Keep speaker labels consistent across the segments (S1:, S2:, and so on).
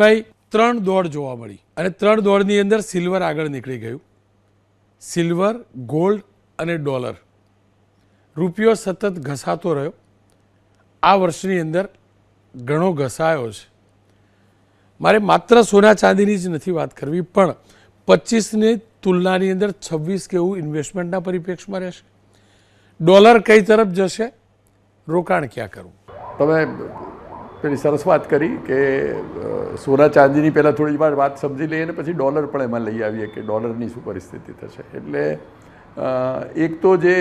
S1: વિક્રમભાઈ, 3 દોડ જોવા મળી અને 3 દોડની અંદર સિલ્વર આગળ નીકળી ગયું. સિલ્વર, ગોલ્ડ અને ડોલર. રૂપિયો સતત ઘસાતો રહ્યો. આ વર્ષની અંદર ઘણો ઘસાયો છે. મારે માત્ર સોના ચાંદીની જ નથી વાત કરવી, પણ 25ની તુલનાની અંદર 26 કેવું ઇન્વેસ્ટમેન્ટના પરિપ્રેક્ષમાં રહેશે? ડોલર કઈ તરફ જશે? રોકાણ ક્યાં કરવું?
S2: તમે પેલી સરસ વાત કરી કે સોના ચાંદીની પહેલાં થોડી વાર વાત સમજી લઈએ અને પછી ડોલર પણ એમાં લઈ આવીએ કે ડોલરની શું પરિસ્થિતિ થશે. એટલે એક તો જે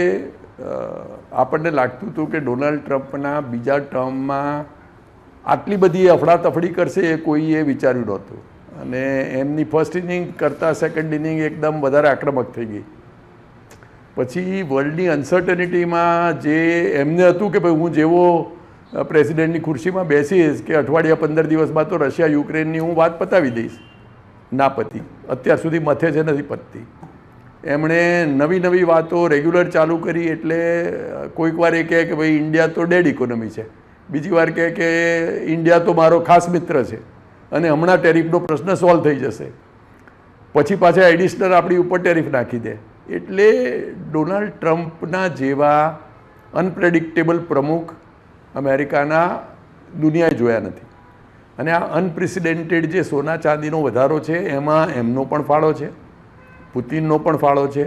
S2: આપણને લાગતું હતું કે ડોનાલ્ડ ટ્રમ્પના બીજા ટર્મમાં આટલી બધી અફડાતફડી કરશે એ કોઈએ વિચાર્યું નહોતું. અને એમની ફર્સ્ટ ઇનિંગ કરતાં સેકન્ડ ઇનિંગ એકદમ વધારે આક્રમક થઈ ગઈ. પછી વર્લ્ડની અનસર્ટનિટીમાં જે એમને હતું કે ભાઈ હું જેવો પ્રેસિડેન્ટની ખુરશીમાં બેસીશ કે અઠવાડિયા 15 દિવસ બાદ તો રશિયા યુક્રેનની હું વાત પતાવી દઈશ. ના પતી, અત્યાર સુધી મથે છે નથી પતતી. એમણે નવી વાતો રેગ્યુલર ચાલુ કરી. એટલે કોઈક વાર એ કહે કે ભાઈ ઇન્ડિયા તો ડેડ ઇકોનોમી છે, બીજી વાર કહે કે ઇન્ડિયા તો મારો ખાસ મિત્ર છે અને હમણાં ટેરિફનો પ્રશ્ન સોલ્વ થઈ જશે. પછી પાછા એડિશનલ આપણી ઉપર ટેરિફ નાખી દે. એટલે ડોનાલ્ડ ટ્રમ્પના જેવા અનપ્રેડિક્ટેબલ પ્રમુખ અમેરિકાના દુનિયાએ જોયા નથી. અને આ અનપ્રેસિડેન્ટેડ જે સોના ચાંદીનો વધારો છે એમાં એમનો પણ ફાળો છે, પુતિનનો પણ ફાળો છે,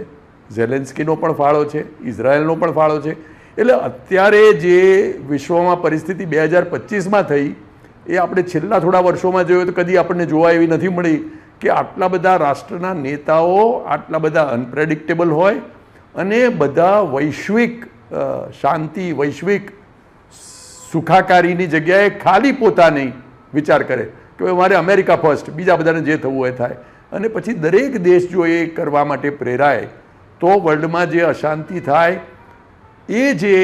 S2: ઝેલેન્સ્કીનો પણ ફાળો છે, ઇઝરાયલનો પણ ફાળો છે. એટલે અત્યારે જે વિશ્વમાં પરિસ્થિતિ 2025માં થઈ એ આપણે છેલ્લા થોડા વર્ષોમાં જોયું તો કદી આપણને જોવા એવી નથી મળી કે આટલા બધા રાષ્ટ્રના નેતાઓ આટલા બધા અનપ્રેડિક્ટેબલ હોય અને બધા વૈશ્વિક શાંતિ, વૈશ્વિક સુખાકારીની જગ્યાએ ખાલી પોતાની વિચાર કરે કે મારે અમેરિકા ફર્સ્ટ, બીજા બધાને જે થવું હોય થાય. અને પછી દરેક દેશ જો એ કરવા માટે પ્રેરાય તો વર્લ્ડમાં જે અશાંતિ થાય એ જે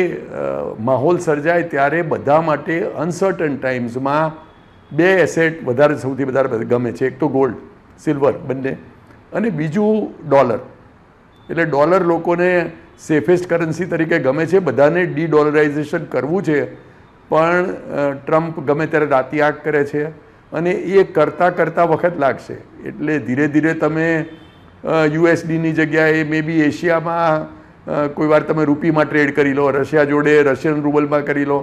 S2: માહોલ સર્જાય ત્યારે બધા માટે અનસર્ટન ટાઈમ્સમાં 2 એસેટ વધારે સૌથી વધારે ગમે છે. એક તો ગોલ્ડ, સિલ્વર બંને, અને બીજું ડોલર. એટલે ડોલર લોકોને સેફેસ્ટ કરન્સી તરીકે ગમે છે. બધાને ડી-ડોલરાઇઝેશન કરવું છે, પણ ટ્રમ્પ ગમે ત્યારે રાતી આંખ કરે છે અને એ કરતાં વખત લાગશે. એટલે ધીરે ધીરે તમે યુએસડીની જગ્યાએ મે બી એશિયામાં કોઈ વાર તમે રૂપીમાં ટ્રેડ કરી લો, રશિયા જોડે રશિયન રૂબલમાં કરી લો,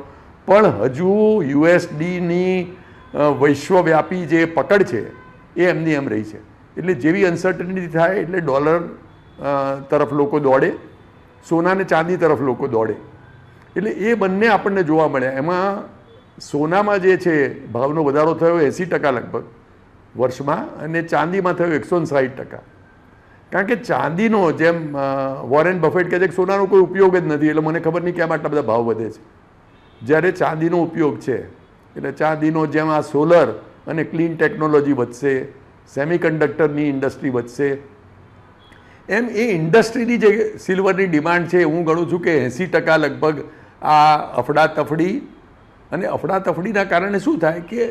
S2: પણ હજુ યુએસડીની વૈશ્વવ્યાપી જે પકડ છે એ એમની એમ રહી છે. એટલે જેવી અનસર્ટનિટી થાય એટલે ડોલર તરફ લોકો દોડે, સોના અને ચાંદી તરફ લોકો દોડે. એટલે એ બંને આપણને જોવા મળ્યા. એમાં સોનામાં જે છે ભાવનો વધારો થયો 80% લગભગ વર્ષમાં, અને ચાંદીમાં થયો 160%. કારણ કે ચાંદીનો, જેમ વોરેન બફેટ કહે છે કે સોનાનો કોઈ ઉપયોગ જ નથી, એટલે મને ખબર નહીં કેમ આટલા બધા ભાવ વધે છે. જ્યારે ચાંદીનો ઉપયોગ છે એટલે ચાંદીનો જેમ આ સોલર અને ક્લીન ટેકનોલોજી વધશે, સેમિકન્ડક્ટરની ઇન્ડસ્ટ્રી વધશે, એમ એ ઇન્ડસ્ટ્રીની જે સિલ્વરની ડિમાન્ડ છે હું ગણું છું કે 80% લગભગ આ અફડાતફડી. અને અફડાતફડીના કારણે શું થાય કે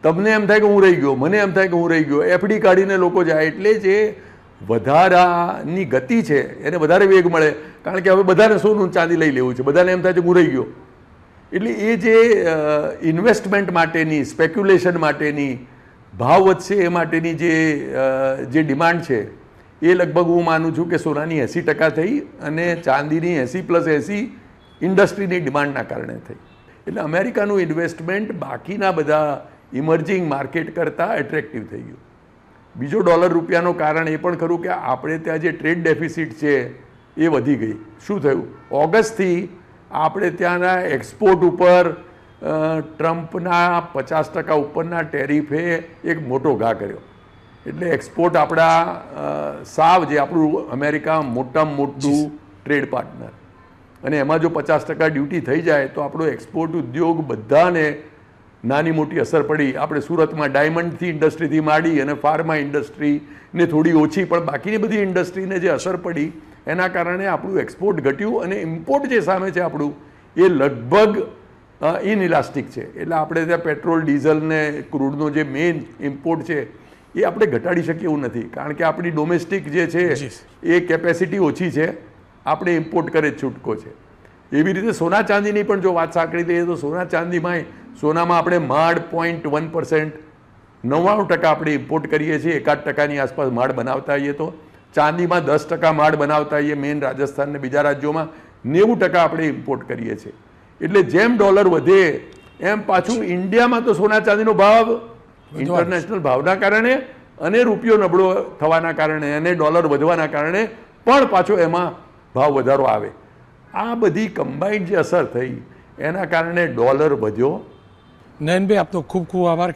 S2: તમને એમ થાય કે હું રહી ગયો, મને એમ થાય કે હું રહી ગયો, એફડી કાઢીને લોકો જાય. એટલે જે વધારાની ગતિ છે એને વધારે વેગ મળે, કારણ કે હવે બધાને સોનું ચાંદી લઈ લેવું છે, બધાને એમ થાય છે કે હું રહી ગયો. એટલે એ જે ઇન્વેસ્ટમેન્ટ માટેની, સ્પેક્યુલેશન માટેની, ભાવ વધશે એ માટેની જે ડિમાન્ડ છે એ લગભગ હું માનું છું કે સોનાની 80% થઈ અને ચાંદીની 80+80 ઇન્ડસ્ટ્રીની ડિમાન્ડના કારણે થઈ. એટલે અમેરિકાનું ઇન્વેસ્ટમેન્ટ બાકીના બધા ઇમર્જિંગ માર્કેટ કરતાં એટ્રેક્ટિવ થઈ ગયું. બીજો ડોલર રૂપિયાનું કારણ એ પણ ખરું કે આપણે ત્યાં જે ટ્રેડ ડેફિસિટ છે એ વધી ગઈ. શું થયું? ઓગસ્ટથી આપણે ત્યાંના એક્સપોર્ટ ઉપર ટ્રમ્પના 50% ઉપરના ટેરિફે એક મોટો ઘા કર્યો. એટલે એક્સપોર્ટ આપણા સાવ જે આપણું અમેરિકા મોટામાં મોટું ટ્રેડ પાર્ટનર, અને એમાં જો 50% ડ્યુટી થઈ જાય તો આપણો એક્સપોર્ટ ઉદ્યોગ બધાને નાની મોટી અસર પડી. આપણે સુરતમાં ડાયમંડથી ઇન્ડસ્ટ્રીથી માંડી અને ફાર્મા ઇન્ડસ્ટ્રીને થોડી ઓછી, પણ બાકીની બધી ઇન્ડસ્ટ્રીને જે અસર પડી એના કારણે આપણું એક્સપોર્ટ ઘટ્યું અને ઇમ્પોર્ટ જે સામે છે આપણું એ લગભગ ઇનઇલાસ્ટિક છે. એટલે આપણે ત્યાં પેટ્રોલ, ડીઝલ ને ક્રૂડનો જે મેઇન ઇમ્પોર્ટ છે એ આપણે ઘટાડી શકીએ એવું નથી, કારણ કે આપણી ડોમેસ્ટિક જે છે એ કેપેસિટી ઓછી છે, આપણે ઇમ્પોર્ટ કરે જ છૂટકો છે. એવી રીતે સોના ચાંદીની પણ જો વાત સાંકળી દઈએ તો સોના ચાંદીમાં આપણે માંડ 0.1% 99% આપણે ઇમ્પોર્ટ કરીએ છીએ, 1% આસપાસ માળ બનાવતા હોઈએ તો. ચાંદીમાં 10% માળ બનાવતા હોઈએ મેઇન રાજસ્થાન ને બીજા રાજ્યોમાં, 90% આપણે ઇમ્પોર્ટ કરીએ છીએ. એટલે જેમ ડોલર વધે એમ પાછું ઇન્ડિયામાં તો સોના ચાંદીનો ભાવ ઇન્ટરનેશનલ ભાવના કારણે અને રૂપિયો નબળો થવાના કારણે અને ડોલર વધવાના કારણે પણ પાછો એમાં ભાવ વધારો આવે. આ બધી કમ્બાઇન્ડ જે અસર થઈ એના કારણે ડોલર વધ્યો.
S1: નયનભાઈ, આપનો ખૂબ ખૂબ આભાર.